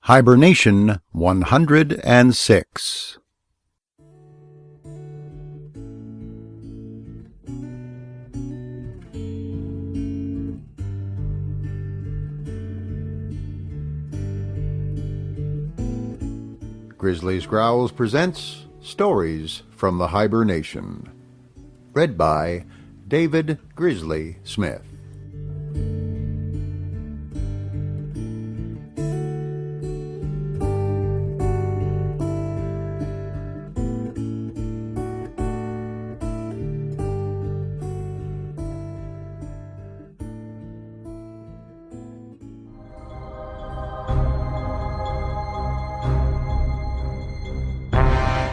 Hiber-Nation 106. Grizzly's Growls presents Stories from the Hiber-Nation. Read by David Grizzly Smith.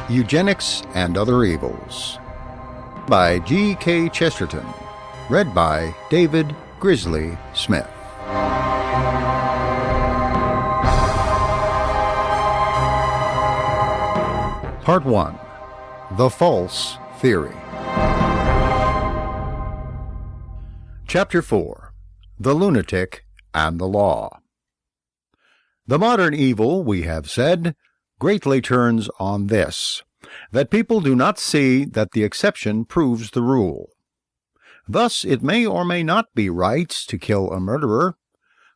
Eugenics and Other Evils by G.K. Chesterton. Read by David Grizzly Smith. Part 1. The False Theory. Chapter 4. The Lunatic and the Law. The modern evil, we have said, greatly turns on this, that people do not see that the exception proves the rule. Thus it may or may not be right to kill a murderer,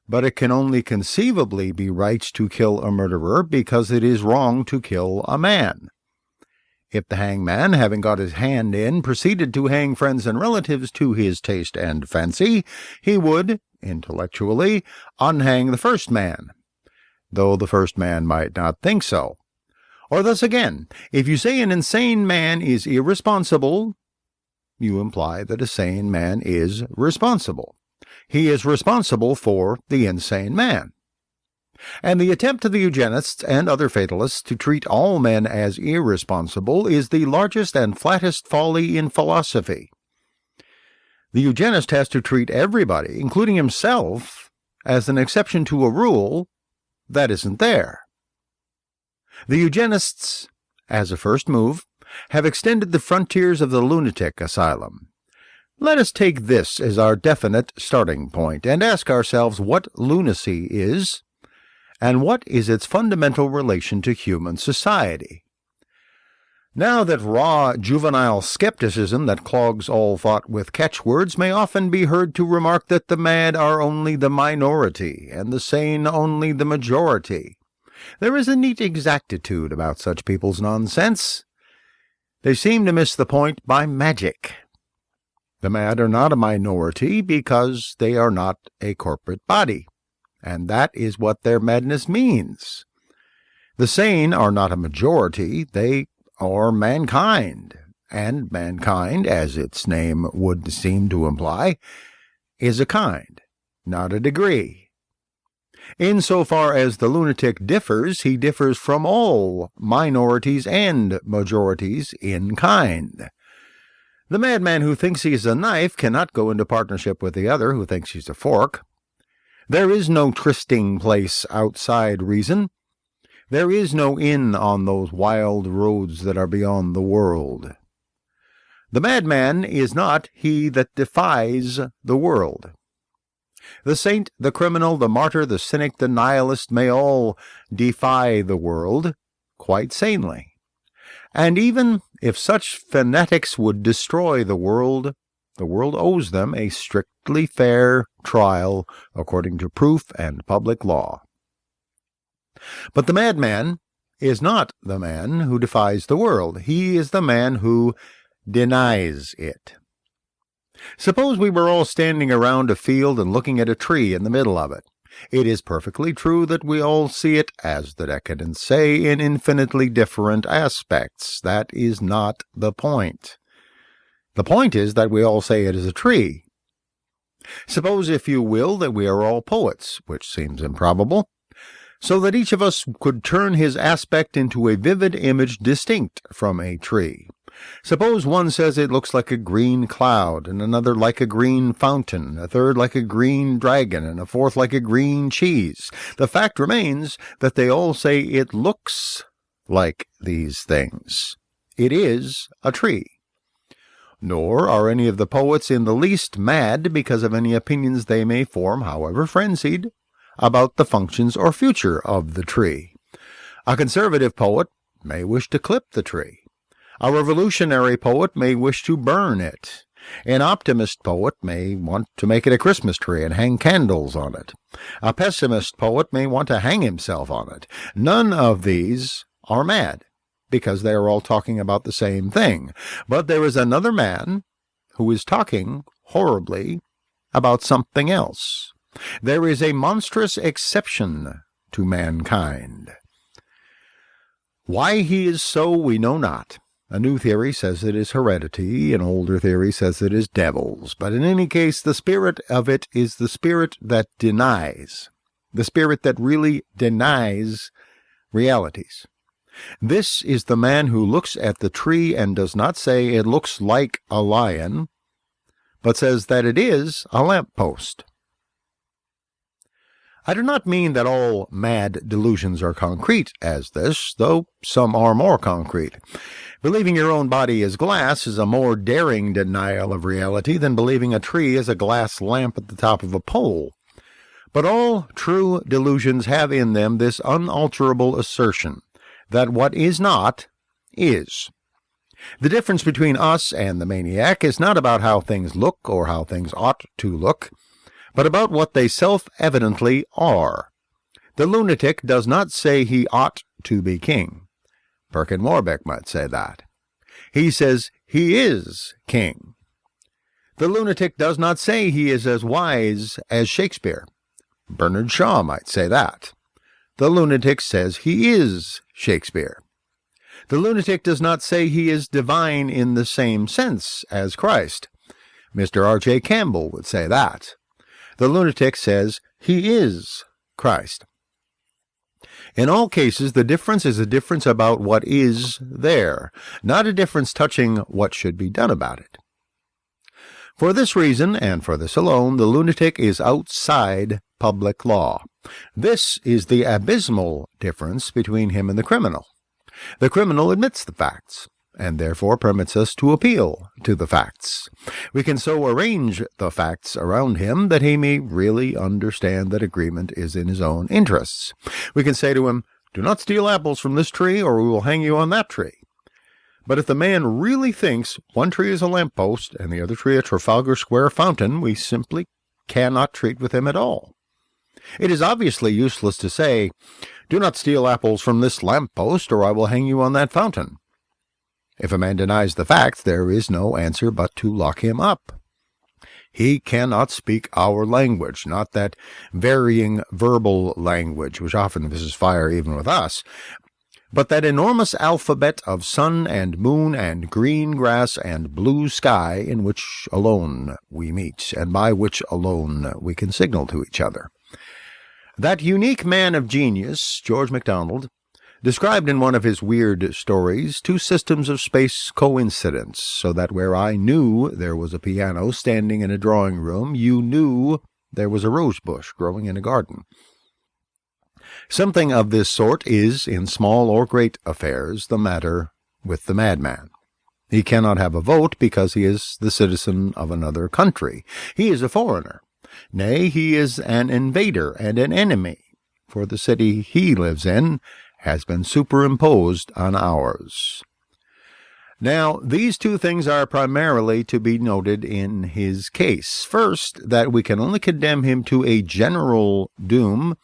but it can only conceivably be right to kill a murderer because it is wrong to kill a man. If the hangman, having got his hand in, proceeded to hang friends and relatives to his taste and fancy, he would, intellectually, unhang the first man, though the first man might not think so. Or thus again, if you say an insane man is irresponsible, you imply that a sane man is responsible. He is responsible for the insane man. And the attempt of the eugenists and other fatalists to treat all men as irresponsible is the largest and flattest folly in philosophy. The eugenist has to treat everybody, including himself, as an exception to a rule that isn't there. The eugenists, as a first move, have extended the frontiers of the lunatic asylum. Let us take this as our definite starting point and ask ourselves what lunacy is and what is its fundamental relation to human society. Now that raw juvenile skepticism that clogs all thought with catchwords may often be heard to remark that the mad are only the minority and the sane only the majority, there is a neat exactitude about such people's nonsense. They seem to miss the point by magic. The mad are not a minority because they are not a corporate body, and that is what their madness means. The sane are not a majority, they are mankind, and mankind, as its name would seem to imply, is a kind, not a degree. Insofar as the lunatic differs, he differs from all minorities and majorities in kind. The madman who thinks he is a knife cannot go into partnership with the other who thinks he's a fork. There is no trysting place outside reason. There is no inn on those wild roads that are beyond the world. The madman is not he that defies the world. The saint, the criminal, the martyr, the cynic, the nihilist may all defy the world quite sanely. And even if such fanatics would destroy the world owes them a strictly fair trial according to proof and public law. But the madman is not the man who defies the world. He is the man who denies it. Suppose we were all standing around a field and looking at a tree in the middle of it. It is perfectly true that we all see it, as the decadents say, in infinitely different aspects. That is not the point. The point is that we all say it is a tree. Suppose, if you will, that we are all poets, which seems improbable, so that each of us could turn his aspect into a vivid image distinct from a tree. Suppose one says it looks like a green cloud, and another like a green fountain, a third like a green dragon, and a fourth like a green cheese. The fact remains that they all say it looks like these things. It is a tree. Nor are any of the poets in the least mad because of any opinions they may form, however frenzied, about the functions or future of the tree. A conservative poet may wish to clip the tree. A revolutionary poet may wish to burn it. An optimist poet may want to make it a Christmas tree and hang candles on it. A pessimist poet may want to hang himself on it. None of these are mad, because they are all talking about the same thing. But there is another man who is talking horribly about something else. There is a monstrous exception to mankind. Why he is so, we know not. A new theory says it is heredity, an older theory says it is devils, but in any case, the spirit of it is the spirit that denies, the spirit that really denies realities. This is the man who looks at the tree and does not say it looks like a lion, but says that it is a lamppost. I do not mean that all mad delusions are concrete as this, though some are more concrete. Believing your own body is glass is a more daring denial of reality than believing a tree is a glass lamp at the top of a pole. But all true delusions have in them this unalterable assertion that what is not, is. The difference between us and the maniac is not about how things look or how things ought to look, but about what they self-evidently are. The lunatic does not say he ought to be king. Perkin Warbeck might say that. He says he is king. The lunatic does not say he is as wise as Shakespeare. Bernard Shaw might say that. The lunatic says he is Shakespeare. The lunatic does not say he is divine in the same sense as Christ. Mr. R.J. Campbell would say that. The lunatic says he is Christ. In all cases, the difference is a difference about what is there, not a difference touching what should be done about it. For this reason, and for this alone, the lunatic is outside public law. This is the abysmal difference between him and the criminal. The criminal admits the facts, and therefore permits us to appeal to the facts. We can so arrange the facts around him that he may really understand that agreement is in his own interests. We can say to him, "Do not steal apples from this tree, or we will hang you on that tree." But if the man really thinks one tree is a lamppost and the other tree a Trafalgar Square fountain, we simply cannot treat with him at all. It is obviously useless to say, "Do not steal apples from this lamppost, or I will hang you on that fountain." If a man denies the facts, there is no answer but to lock him up. He cannot speak our language, not that varying verbal language, which often fizzes fire even with us, but that enormous alphabet of sun and moon and green grass and blue sky in which alone we meet, and by which alone we can signal to each other. That unique man of genius, George MacDonald, described in one of his weird stories 2 systems of space coincidence, so that where I knew there was a piano standing in a drawing room, you knew there was a rose bush growing in a garden. Something of this sort is, in small or great affairs, the matter with the madman. He cannot have a vote because he is the citizen of another country. He is a foreigner. Nay, he is an invader and an enemy, for the city he lives in has been superimposed on ours. Now, these 2 things are primarily to be noted in his case. First, that we can only condemn him to a general doom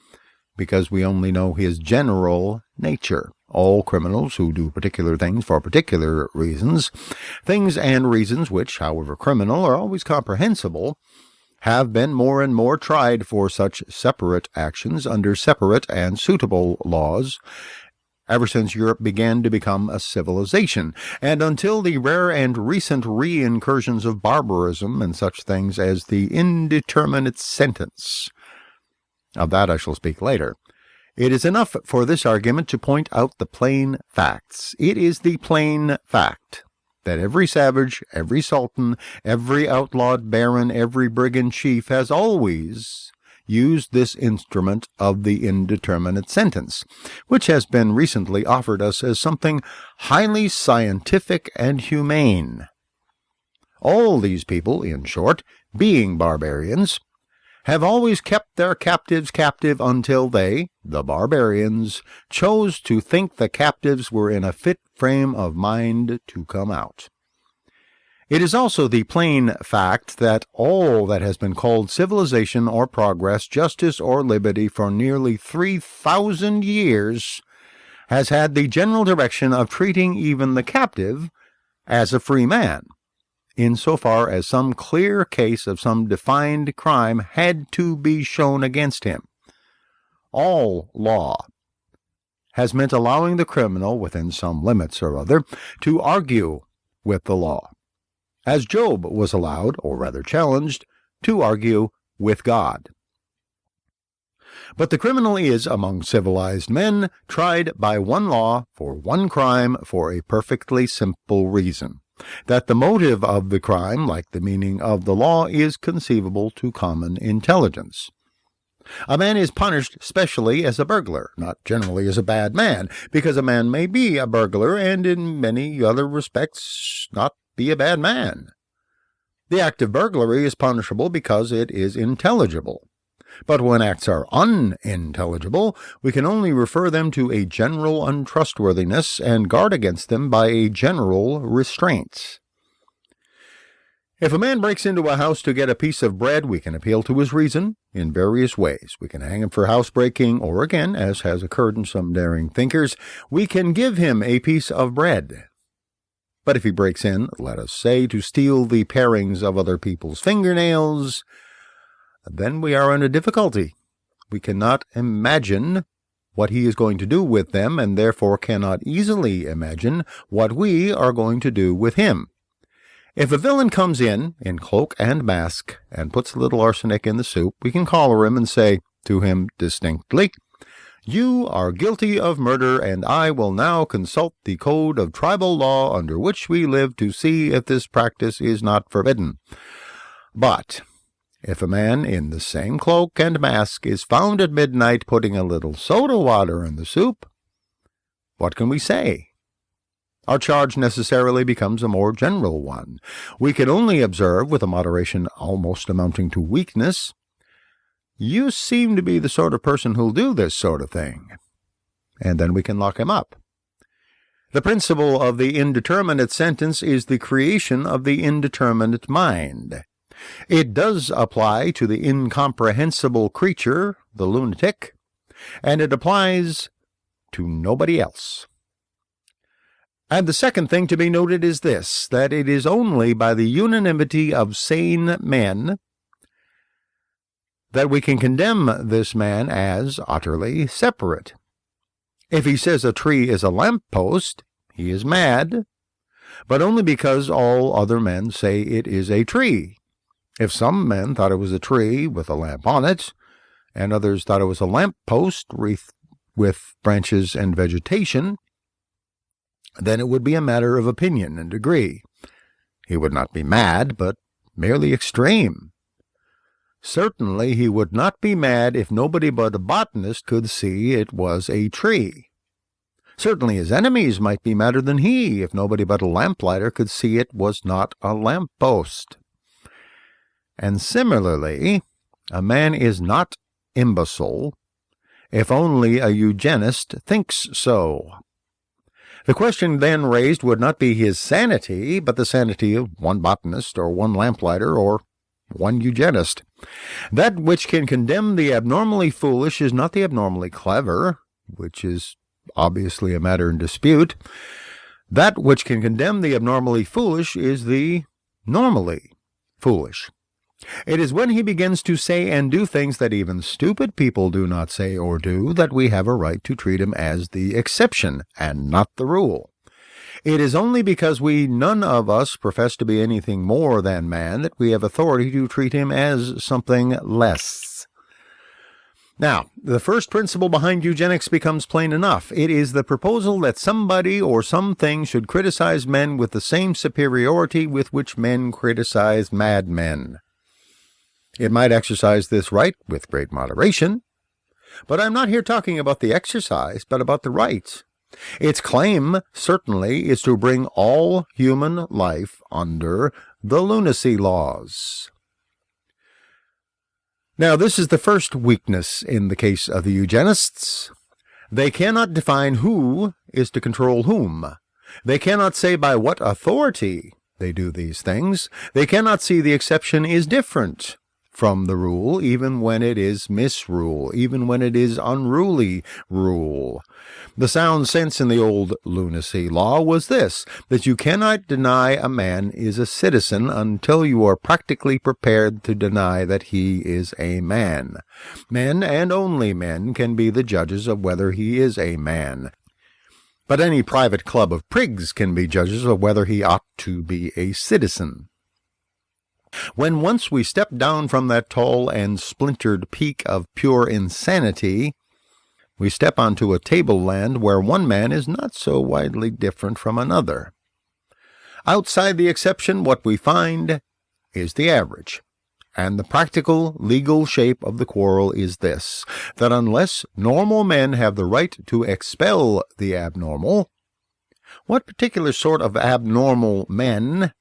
because we only know his general nature. All criminals who do particular things for particular reasons, things and reasons which, however criminal, are always comprehensible, have been more and more tried for such separate actions under separate and suitable laws ever since Europe began to become a civilization, and until the rare and recent re-incursions of barbarism and such things as the indeterminate sentence. Of that I shall speak later. It is enough for this argument to point out the plain facts. It is the plain fact that every savage, every sultan, every outlawed baron, every brigand chief has always used this instrument of the indeterminate sentence, which has been recently offered us as something highly scientific and humane. All these people, in short, being barbarians, have always kept their captives captive until they, the barbarians, chose to think the captives were in a fit frame of mind to come out. It is also the plain fact that all that has been called civilization or progress, justice or liberty for nearly 3,000 years has had the general direction of treating even the captive as a free man, insofar as some clear case of some defined crime had to be shown against him. All law has meant allowing the criminal, within some limits or other, to argue with the law, as Job was allowed, or rather challenged, to argue with God. But the criminal is, among civilized men, tried by one law for one crime for a perfectly simple reason, that the motive of the crime, like the meaning of the law, is conceivable to common intelligence. A man is punished specially as a burglar, not generally as a bad man, because a man may be a burglar and in many other respects not be a bad man. The act of burglary is punishable because it is intelligible. But when acts are unintelligible, we can only refer them to a general untrustworthiness and guard against them by a general restraints. If a man breaks into a house to get a piece of bread, we can appeal to his reason in various ways. We can hang him for housebreaking, or again, as has occurred in some daring thinkers, we can give him a piece of bread. But if he breaks in, let us say, to steal the parings of other people's fingernails, then we are in a difficulty. We cannot imagine what he is going to do with them, and therefore cannot easily imagine what we are going to do with him. If a villain comes in cloak and mask, and puts a little arsenic in the soup, we can collar him and say to him distinctly, "You are guilty of murder, and I will now consult the code of tribal law under which we live to see if this practice is not forbidden." But if a man in the same cloak and mask is found at midnight putting a little soda water in the soup, what can we say? Our charge necessarily becomes a more general one. We can only observe, with a moderation almost amounting to weakness, "You seem to be the sort of person who'll do this sort of thing," and then we can lock him up. The principle of the indeterminate sentence is the creation of the indeterminate mind. It does apply to the incomprehensible creature, the lunatic, and it applies to nobody else. And the second thing to be noted is this, that it is only by the unanimity of sane men that we can condemn this man as utterly separate. If he says a tree is a lamp-post, he is mad, but only because all other men say it is a tree. If some men thought it was a tree with a lamp on it, and others thought it was a lamp-post wreathed with branches and vegetation, then it would be a matter of opinion and degree. He would not be mad, but merely extreme. Certainly he would not be mad if nobody but a botanist could see it was a tree. Certainly his enemies might be madder than he if nobody but a lamplighter could see it was not a lamp-post. And similarly, a man is not imbecile if only a eugenist thinks so. The question then raised would not be his sanity, but the sanity of one botanist or one lamplighter or one eugenist. That which can condemn the abnormally foolish is not the abnormally clever, which is obviously a matter in dispute. That which can condemn the abnormally foolish is the normally foolish. It is when he begins to say and do things that even stupid people do not say or do that we have a right to treat him as the exception and not the rule. It is only because we none of us profess to be anything more than man that we have authority to treat him as something less. Now, the first principle behind eugenics becomes plain enough. It is the proposal that somebody or something should criticize men with the same superiority with which men criticize madmen. It might exercise this right with great moderation, but I'm not here talking about the exercise, but about the right. Its claim, certainly, is to bring all human life under the lunacy laws. Now, this is the first weakness in the case of the eugenists. They cannot define who is to control whom. They cannot say by what authority they do these things. They cannot see the exception is different from the rule, even when it is misrule, even when it is unruly rule. The sound sense in the old lunacy law was this, that you cannot deny a man is a citizen until you are practically prepared to deny that he is a man. Men, and only men, can be the judges of whether he is a man. But any private club of prigs can be judges of whether he ought to be a citizen. When once we step down from that tall and splintered peak of pure insanity, we step onto a tableland where one man is not so widely different from another. Outside the exception, what we find is the average. And the practical, legal shape of the quarrel is this, that unless normal men have the right to expel the abnormal, what particular sort of abnormal men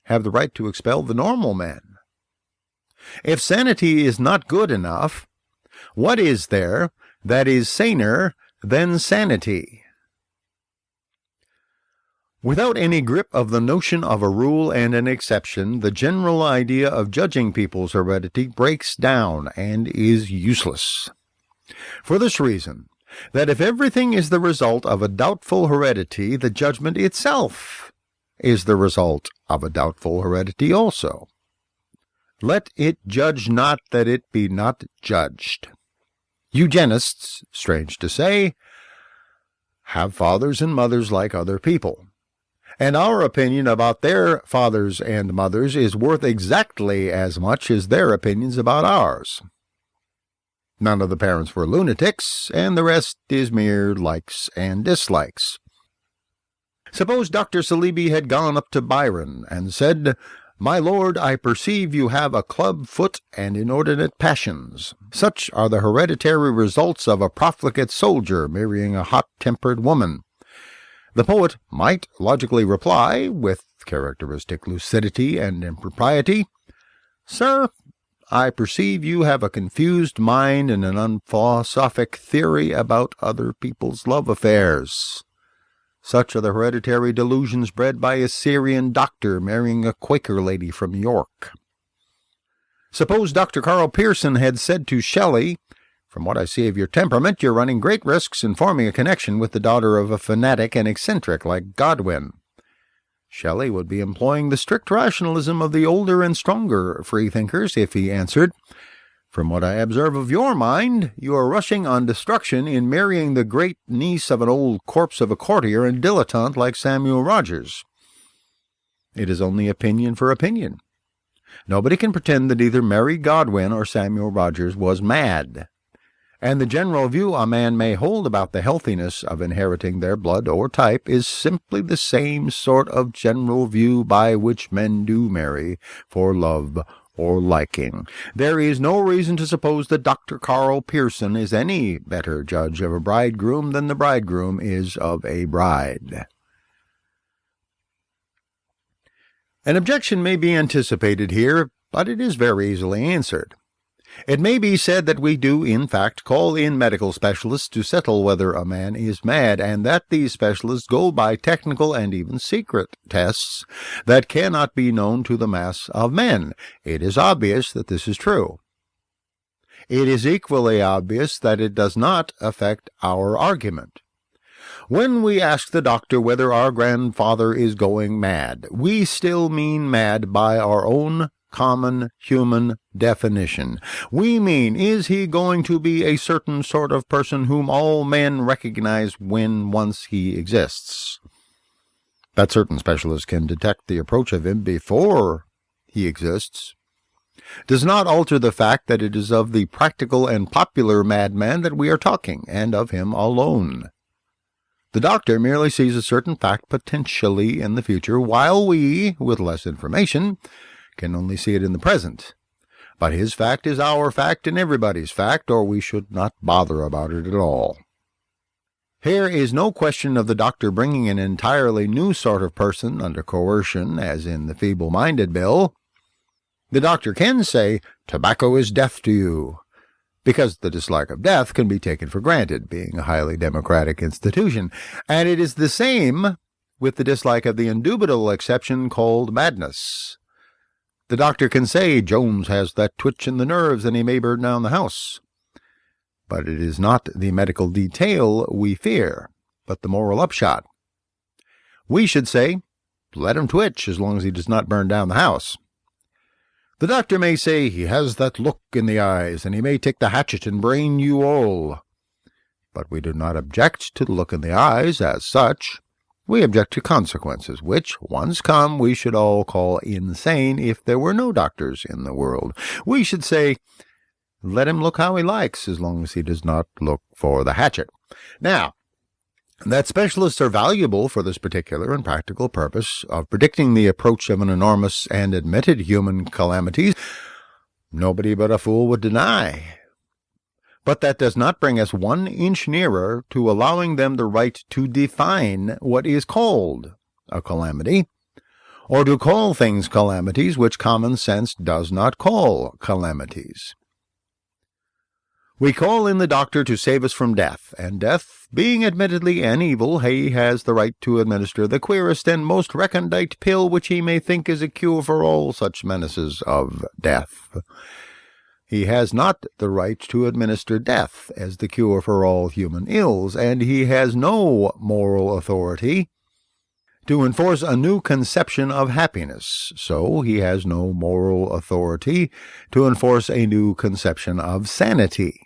have the right to expel the normal men? If sanity is not good enough, what is there that is saner than sanity? Without any grip of the notion of a rule and an exception, the general idea of judging people's heredity breaks down and is useless. For this reason, that if everything is the result of a doubtful heredity, the judgment itself is the result of a doubtful heredity also. Let it judge not that it be not judged. Eugenists, strange to say, have fathers and mothers like other people, and our opinion about their fathers and mothers is worth exactly as much as their opinions about ours. None of the parents were lunatics, and the rest is mere likes and dislikes. Suppose Dr. Saleeby had gone up to Byron and said, "My lord, I perceive you have a club foot and inordinate passions. Such are the hereditary results of a profligate soldier marrying a hot-tempered woman." The poet might logically reply, with characteristic lucidity and impropriety, "Sir, I perceive you have a confused mind and an unphilosophic theory about other people's love affairs. Such are the hereditary delusions bred by a Syrian doctor marrying a Quaker lady from York." Suppose Dr. Carl Pearson had said to Shelley, "From what I see of your temperament, you're running great risks in forming a connection with the daughter of a fanatic and eccentric like Godwin." Shelley would be employing the strict rationalism of the older and stronger freethinkers if he answered, "From what I observe of your mind, you are rushing on destruction in marrying the great niece of an old corpse of a courtier and dilettante like Samuel Rogers." It is only opinion for opinion. Nobody can pretend that either Mary Godwin or Samuel Rogers was mad. And the general view a man may hold about the healthiness of inheriting their blood or type is simply the same sort of general view by which men do marry for love or liking. There is no reason to suppose that Dr. Carl Pearson is any better judge of a bridegroom than the bridegroom is of a bride. An objection may be anticipated here, but it is very easily answered. It may be said that we do, in fact, call in medical specialists to settle whether a man is mad, and that these specialists go by technical and even secret tests that cannot be known to the mass of men. It is obvious that this is true. It is equally obvious that it does not affect our argument. When we ask the doctor whether our grandfather is going mad, we still mean mad by our own common human definition. We mean, is he going to be a certain sort of person whom all men recognize when once he exists? That certain specialists can detect the approach of him before he exists does not alter the fact that it is of the practical and popular madman that we are talking, and of him alone. The doctor merely sees a certain fact potentially in the future, while we, with less information, can only see it in the present. But his fact is our fact and everybody's fact, or we should not bother about it at all. Here is no question of the doctor bringing an entirely new sort of person under coercion, as in the feeble-minded bill. The doctor can say, "Tobacco is death to you," because the dislike of death can be taken for granted, being a highly democratic institution. And it is the same with the dislike of the indubitable exception called madness. The doctor can say, "Jones has that twitch in the nerves and he may burn down the house." But it is not the medical detail we fear, but the moral upshot. We should say, "Let him twitch as long as he does not burn down the house." The doctor may say, "He has that look in the eyes, and he may take the hatchet and brain you all." But we do not object to the look in the eyes as such. We object to consequences, which, once come, we should all call insane if there were no doctors in the world. We should say, "Let him look how he likes, as long as he does not look for the hatchet." Now, that specialists are valuable for this particular and practical purpose of predicting the approach of an enormous and admitted human calamities, nobody but a fool would deny. But that does not bring us 1 inch nearer to allowing them the right to define what is called a calamity, or to call things calamities which common sense does not call calamities. We call in the doctor to save us from death, and death, being admittedly an evil, he has the right to administer the queerest and most recondite pill which he may think is a cure for all such menaces of death. He has not the right to administer death as the cure for all human ills, and he has no moral authority to enforce a new conception of happiness. So he has no moral authority to enforce a new conception of sanity.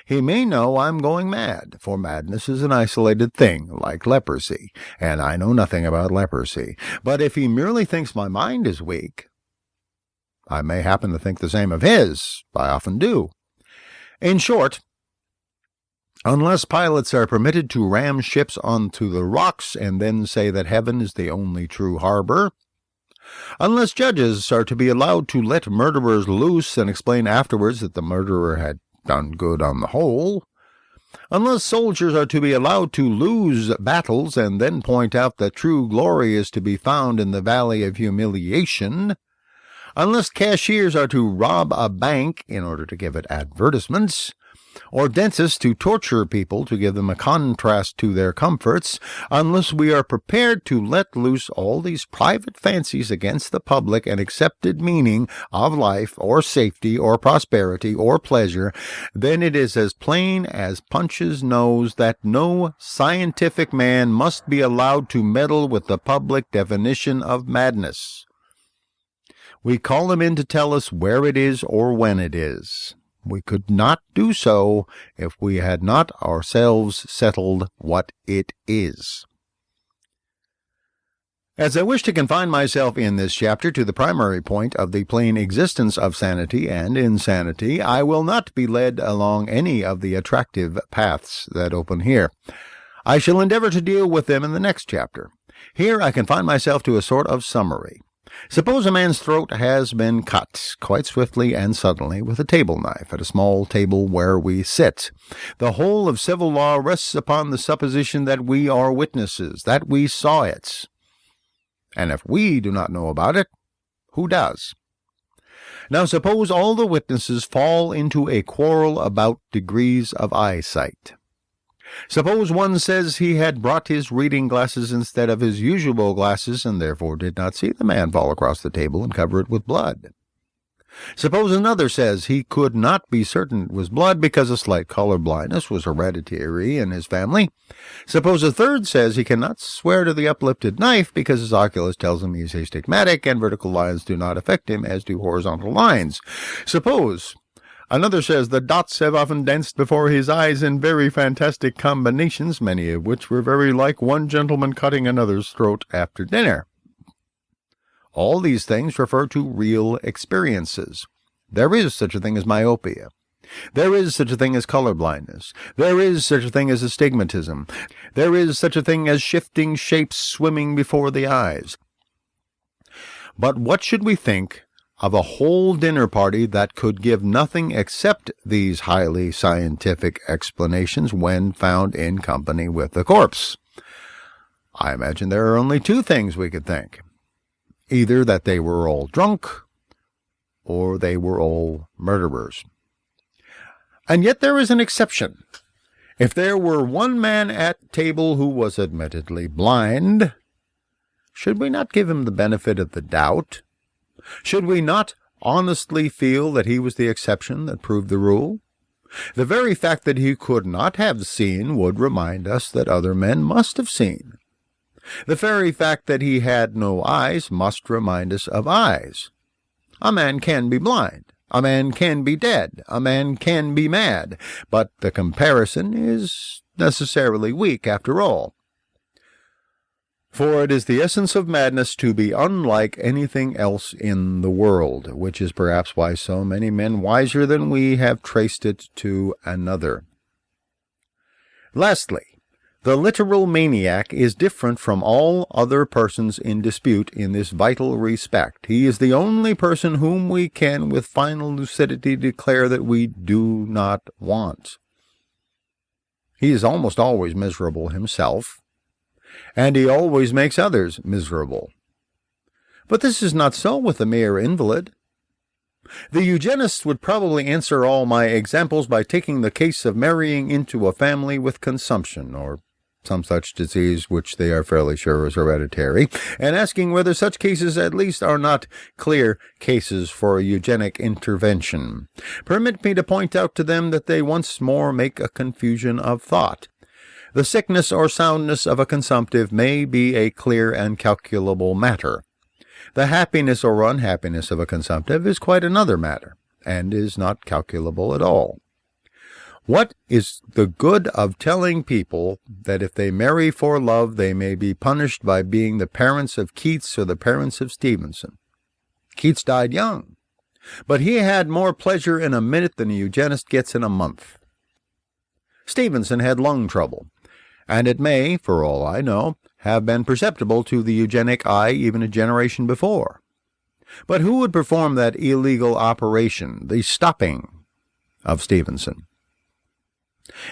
He may know I'm going mad, for madness is an isolated thing, like leprosy, and I know nothing about leprosy. But if he merely thinks my mind is weak, I may happen to think the same of his. I often do. In short, unless pilots are permitted to ram ships onto the rocks and then say that heaven is the only true harbor, unless judges are to be allowed to let murderers loose and explain afterwards that the murderer had done good on the whole, unless soldiers are to be allowed to lose battles and then point out that true glory is to be found in the valley of humiliation, unless cashiers are to rob a bank in order to give it advertisements, or dentists to torture people to give them a contrast to their comforts, unless we are prepared to let loose all these private fancies against the public and accepted meaning of life or safety or prosperity or pleasure, then it is as plain as Punch's nose that no scientific man must be allowed to meddle with the public definition of madness. We call him in to tell us where it is or when it is. We could not do so if we had not ourselves settled what it is. As I wish to confine myself in this chapter to the primary point of the plain existence of sanity and insanity, I will not be led along any of the attractive paths that open here. I shall endeavor to deal with them in the next chapter. Here I confine myself to a sort of summary. Suppose a man's throat has been cut, quite swiftly and suddenly, with a table knife at a small table where we sit. The whole of civil law rests upon the supposition that we are witnesses, that we saw it. And if we do not know about it, who does? Now suppose all the witnesses fall into a quarrel about degrees of eyesight. Suppose one says he had brought his reading glasses instead of his usual glasses, and therefore did not see the man fall across the table and cover it with blood. Suppose another says he could not be certain it was blood because a slight color blindness was hereditary in his family. Suppose a third says he cannot swear to the uplifted knife because his oculist tells him he is astigmatic and vertical lines do not affect him as do horizontal lines. Suppose another says the dots have often danced before his eyes in very fantastic combinations, many of which were very like one gentleman cutting another's throat after dinner. All these things refer to real experiences. There is such a thing as myopia. There is such a thing as color blindness. There is such a thing as astigmatism. There is such a thing as shifting shapes swimming before the eyes. But what should we think of a whole dinner party that could give nothing except these highly scientific explanations when found in company with the corpse? I imagine there are only two things we could think. Either that they were all drunk, or they were all murderers. And yet there is an exception. If there were one man at table who was admittedly blind, should we not give him the benefit of the doubt? Should we not honestly feel that he was the exception that proved the rule? The very fact that he could not have seen would remind us that other men must have seen. The very fact that he had no eyes must remind us of eyes. A man can be blind. A man can be dead. A man can be mad. But the comparison is necessarily weak after all. For it is the essence of madness to be unlike anything else in the world, which is perhaps why so many men wiser than we have traced it to another. Lastly, the literal maniac is different from all other persons in dispute in this vital respect. He is the only person whom we can with final lucidity declare that we do not want. He is almost always miserable himself, and he always makes others miserable. But this is not so with the mere invalid. The eugenists would probably answer all my examples by taking the case of marrying into a family with consumption, or some such disease which they are fairly sure is hereditary, and asking whether such cases at least are not clear cases for a eugenic intervention. Permit me to point out to them that they once more make a confusion of thought. The sickness or soundness of a consumptive may be a clear and calculable matter. The happiness or unhappiness of a consumptive is quite another matter, and is not calculable at all. What is the good of telling people that if they marry for love, they may be punished by being the parents of Keats or the parents of Stevenson? Keats died young, but he had more pleasure in a minute than a eugenist gets in a month. Stevenson had lung trouble, and it may, for all I know, have been perceptible to the eugenic eye even a generation before. But who would perform that illegal operation, the stopping of Stevenson?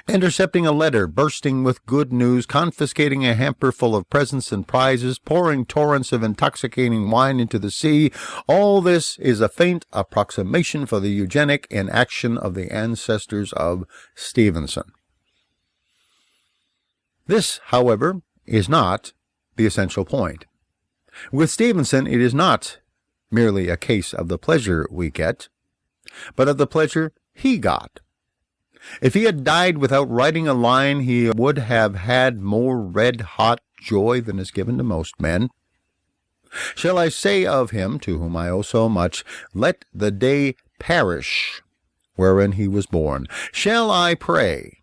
Intercepting a letter, bursting with good news, confiscating a hamper full of presents and prizes, pouring torrents of intoxicating wine into the sea, all this is a faint approximation for the eugenic inaction of the ancestors of Stevenson. This, however, is not the essential point. With Stevenson, it is not merely a case of the pleasure we get, but of the pleasure he got. If he had died without writing a line, he would have had more red-hot joy than is given to most men. Shall I say of him, to whom I owe so much, let the day perish wherein he was born? Shall I pray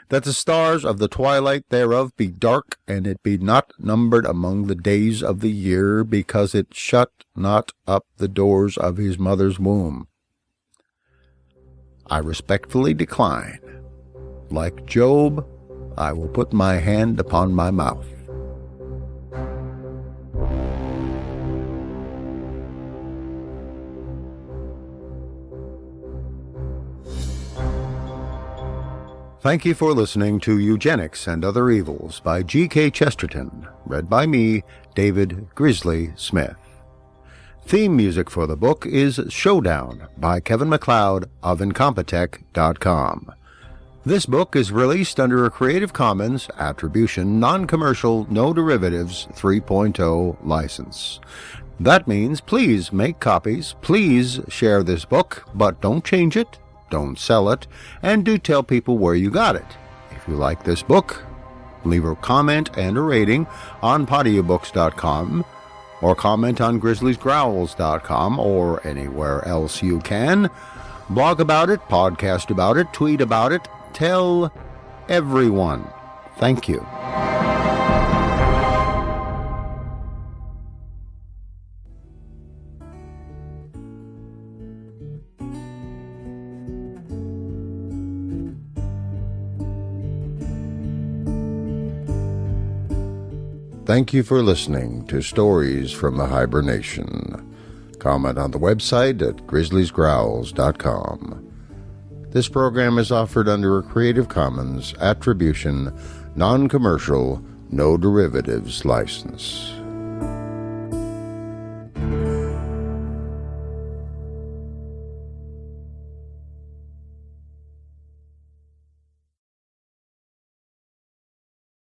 that the stars of the twilight thereof be dark, and it be not numbered among the days of the year, because it shut not up the doors of his mother's womb? I respectfully decline. Like Job, I will put my hand upon my mouth. Thank you for listening to Eugenics and Other Evils by G.K. Chesterton, read by me, David Grizzly Smith. Theme music for the book is Showdown by Kevin MacLeod of Incompetech.com. This book is released under a Creative Commons Attribution, Non-Commercial, No Derivatives 3.0 license. That means please make copies, please share this book, but don't change it, don't sell it, and do tell people where you got it. If you like this book, leave a comment and a rating on podiobooks.com, or comment on grizzliesgrowls.com, or anywhere else you can. Blog about it, podcast about it, tweet about it, tell everyone. Thank you. Thank you for listening to Stories from the Hiber-Nation. Comment on the website at grizzliesgrowls.com. This program is offered under a Creative Commons Attribution, Non-Commercial, No Derivatives license.